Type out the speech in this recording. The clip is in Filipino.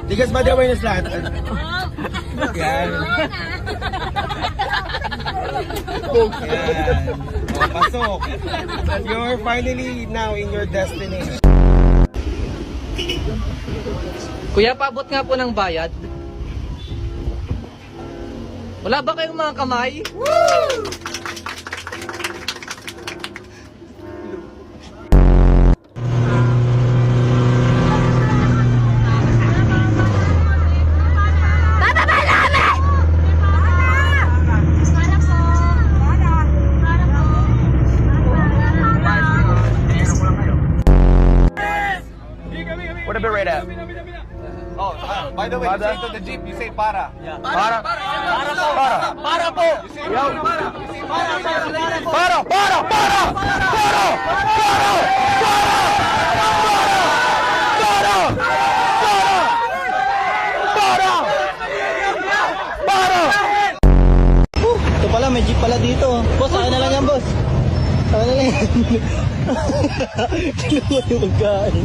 Tigas body awareness lahat. Yan. Yan. O, pasok. You're finally now in your destination. Kuya, paabot nga po ng bayad. Wala ba kayong mga kamay? What a bit right at? Oh, by the way, you say to the jeep, you say para. Yeah. Para. Para po. You say para. You say para. Ito pala, may jeep pala dito. Boss, akin na lang yan, boss. Akin na lang yan. Kinuha yung magkain.